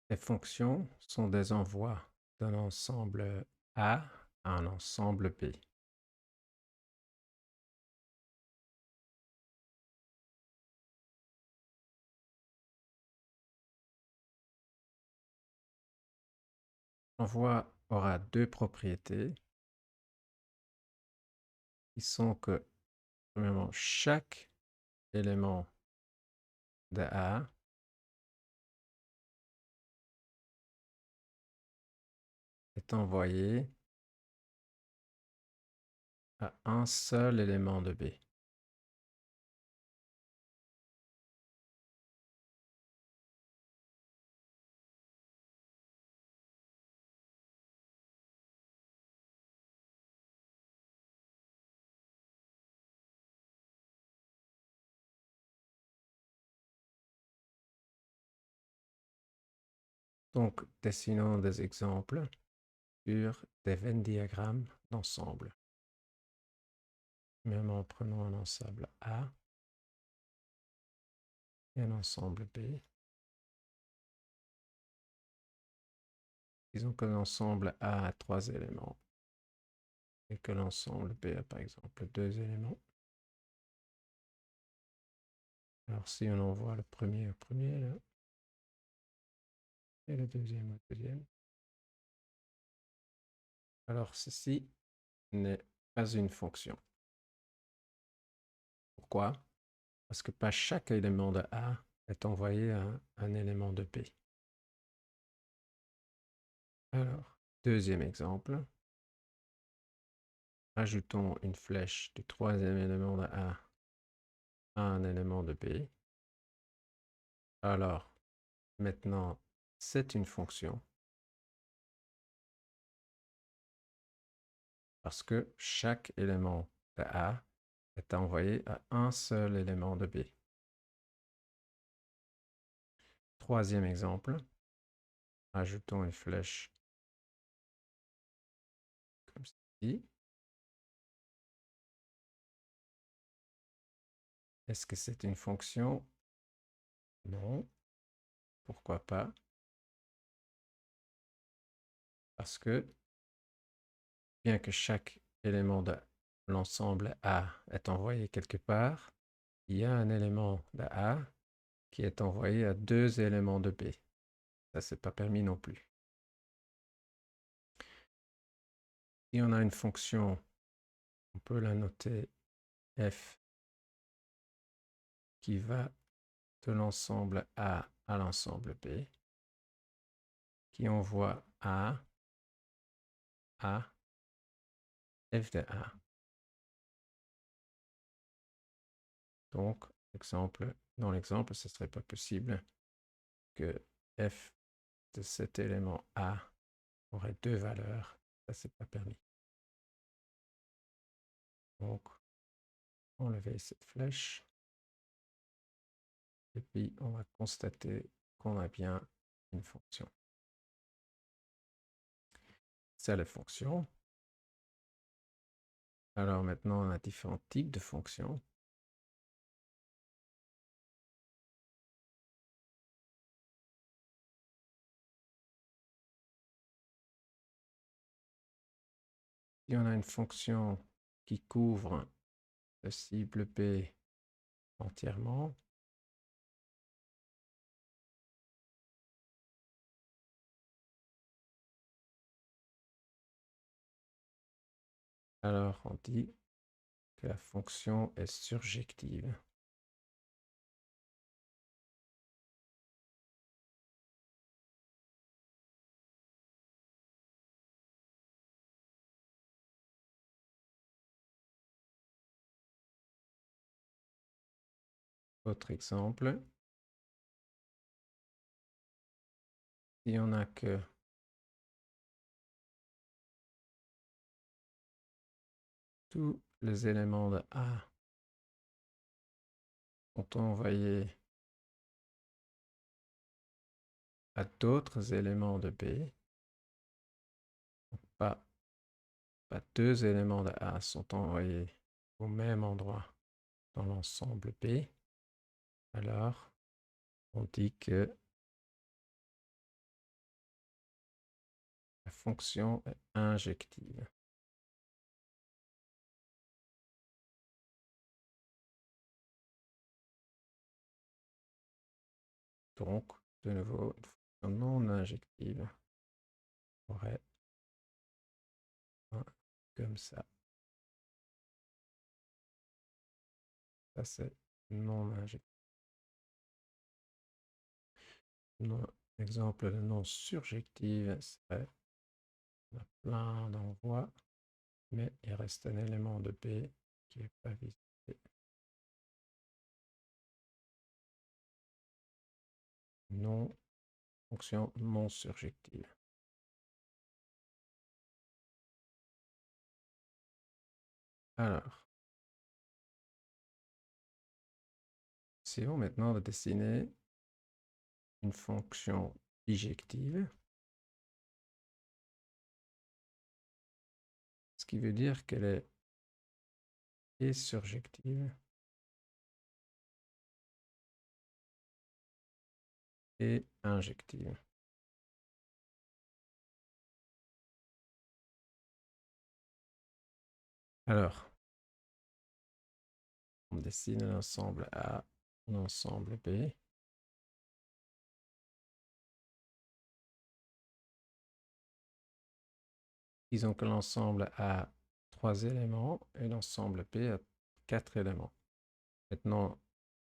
Les fonctions sont des envois d'un ensemble A à un ensemble B. L'envoi aura deux propriétés qui sont que, premièrement, chaque élément de A est envoyé à un seul élément de B. Donc, dessinons des exemples sur des Venn diagrammes d'ensemble. Premièrement, prenons un ensemble A et un ensemble B. Disons que l'ensemble A a 3 éléments et que l'ensemble B a par exemple 2 éléments. Alors si on envoie le premier au premier là, et le deuxième au deuxième, alors ceci n'est pas une fonction. Pourquoi? Parce que pas chaque élément de A est envoyé à un élément de B. Alors, deuxième exemple. Ajoutons une flèche du troisième élément de A à un élément de B. Alors, maintenant, c'est une fonction parce que chaque élément de A est envoyé à un seul élément de B. Troisième exemple. Ajoutons une flèche comme ceci. Est-ce que c'est une fonction? Non. Pourquoi pas? Parce que bien que chaque élément de l'ensemble A est envoyé quelque part, il y a un élément de A qui est envoyé à deux éléments de B. Ça, c'est pas permis non plus. Si on a une fonction, on peut la noter f qui va de l'ensemble A à l'ensemble B, qui envoie A, f de A. Donc, dans l'exemple, ce ne serait pas possible que f de cet élément A aurait deux valeurs. Ça, c'est pas permis. Donc, enlever cette flèche. Et puis, on va constater qu'on a bien une fonction. C'est la fonction. Alors maintenant, on a différents types de fonctions. Si on a une fonction qui couvre la cible B entièrement, alors on dit que la fonction est surjective. Autre exemple, si on a que tous les éléments de A sont envoyés à d'autres éléments de B, pas deux éléments de A sont envoyés au même endroit dans l'ensemble B, alors on dit que fonction est injective. Donc, de nouveau, une fonction non injective aurait un comme ça. Ça, c'est non injective. Non, exemple de non surjective serait, on a plein d'envois, mais il reste un élément de B qui n'est pas visité. Non, fonction non surjective. Alors, essayons maintenant de dessiner une fonction bijective, ce qui veut dire qu'elle est et surjective et injective. Alors, on dessine un ensemble A, un ensemble B. Disons que l'ensemble a 3 éléments et l'ensemble B a 4 éléments. Maintenant,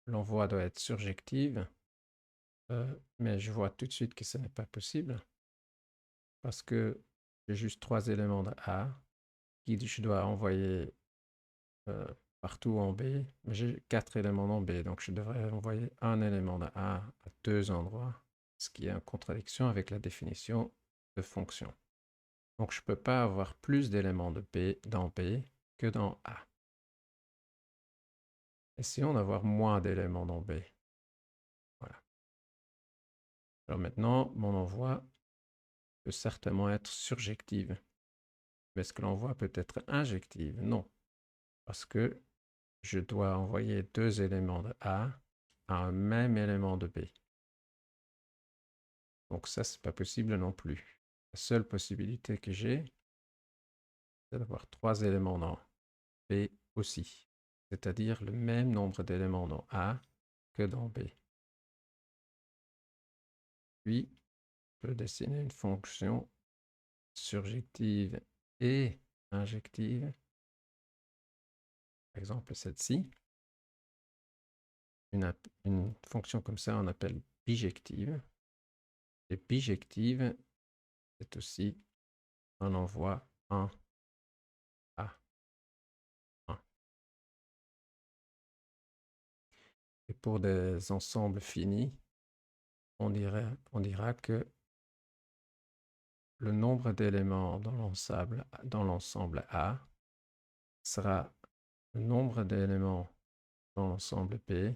l'envoi doit être surjective, mais je vois tout de suite que ce n'est pas possible parce que j'ai juste 3 éléments de A qui je dois envoyer partout en B, mais j'ai 4 éléments en B, donc je devrais envoyer un élément de A à 2 endroits, ce qui est en contradiction avec la définition de fonction. Donc je ne peux pas avoir plus d'éléments de B dans B que dans A. Essayons d'avoir moins d'éléments dans B. Voilà. Alors maintenant, mon envoi peut certainement être surjective. Mais est-ce que l'envoi peut être injective? Non, parce que je dois envoyer 2 éléments de A à un même élément de B. Donc ça, c'est pas possible non plus. La seule possibilité que j'ai, c'est d'avoir 3 éléments dans B aussi, c'est-à-dire le même nombre d'éléments dans A que dans B. Puis, je peux dessiner une fonction surjective et injective. Par exemple, celle-ci. Une fonction comme ça, on appelle bijective. Et bijective, c'est aussi un envoi 1 à 1. Et pour des ensembles finis, on dira que le nombre d'éléments dans l'ensemble A sera le nombre d'éléments dans l'ensemble B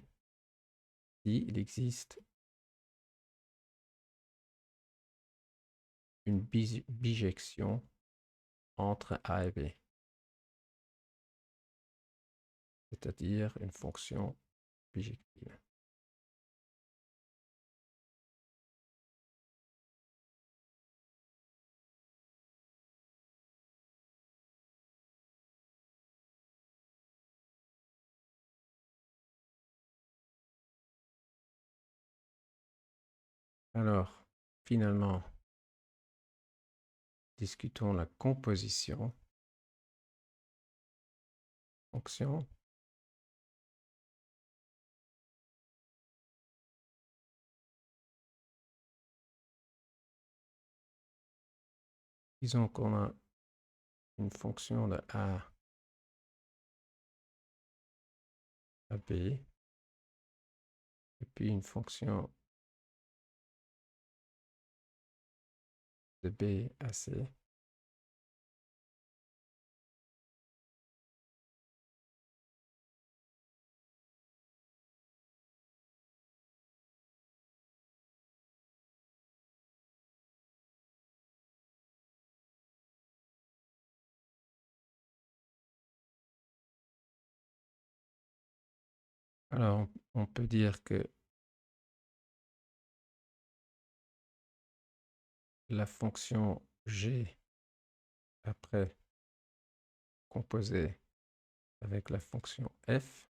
si il existe une bijection entre A et B, c'est-à-dire une fonction bijective. Alors, finalement, discutons la composition. Fonction. Disons qu'on a une fonction de A à B, et puis une fonction de B à C. Alors, on peut dire que la fonction g après composé avec la fonction f,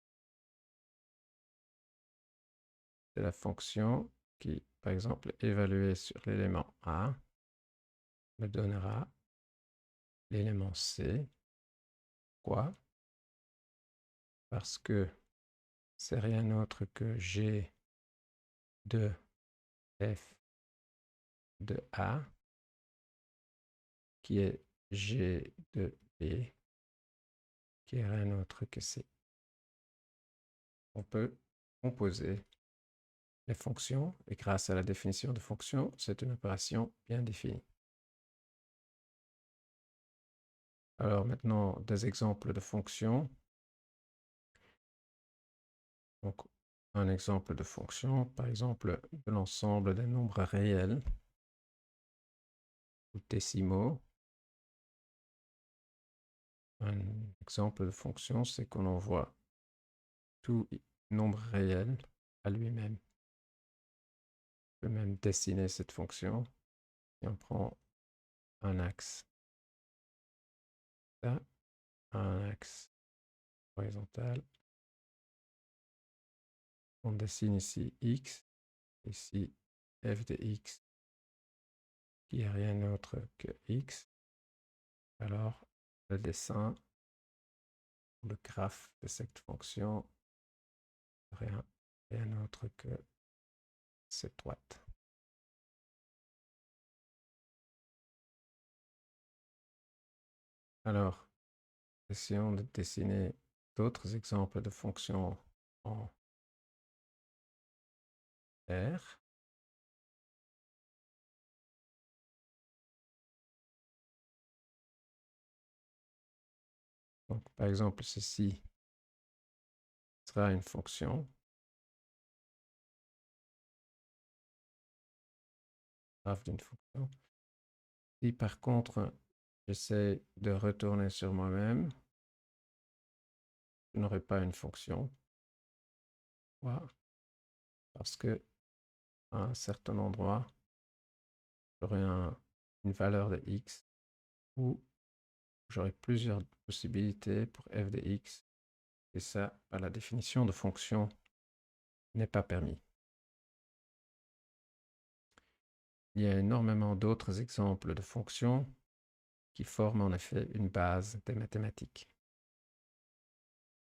c'est la fonction qui, par exemple, évaluée sur l'élément A, me donnera l'élément C. Pourquoi? Parce que c'est rien d'autre que G de F de A qui est G de B qui est rien d'autre que C. On peut composer les fonctions et grâce à la définition de fonction, c'est une opération bien définie. Alors maintenant, des exemples de fonctions. Donc, un exemple de fonction, par exemple, de l'ensemble des nombres réels ou décimaux. Un exemple de fonction, c'est qu'on envoie tout nombre réel à lui-même. On peut même dessiner cette fonction et on prend un axe. Ça, un axe horizontal. On dessine ici x, ici f de x, qui est rien d'autre que x. Alors, le dessin, le graphe de cette fonction, rien d'autre que cette droite. Alors, essayons de dessiner d'autres exemples de fonctions en R. Donc, par exemple, ceci sera une fonction. Graphe d'une fonction. Si par contre, j'essaie de retourner sur moi-même, je n'aurai pas une fonction. Pourquoi? Parce que à un certain endroit, j'aurai une valeur de x ou j'aurai plusieurs possibilités pour f de x. Et ça, par la définition de fonction, n'est pas permis. Il y a énormément d'autres exemples de fonctions qui forment en effet une base des mathématiques.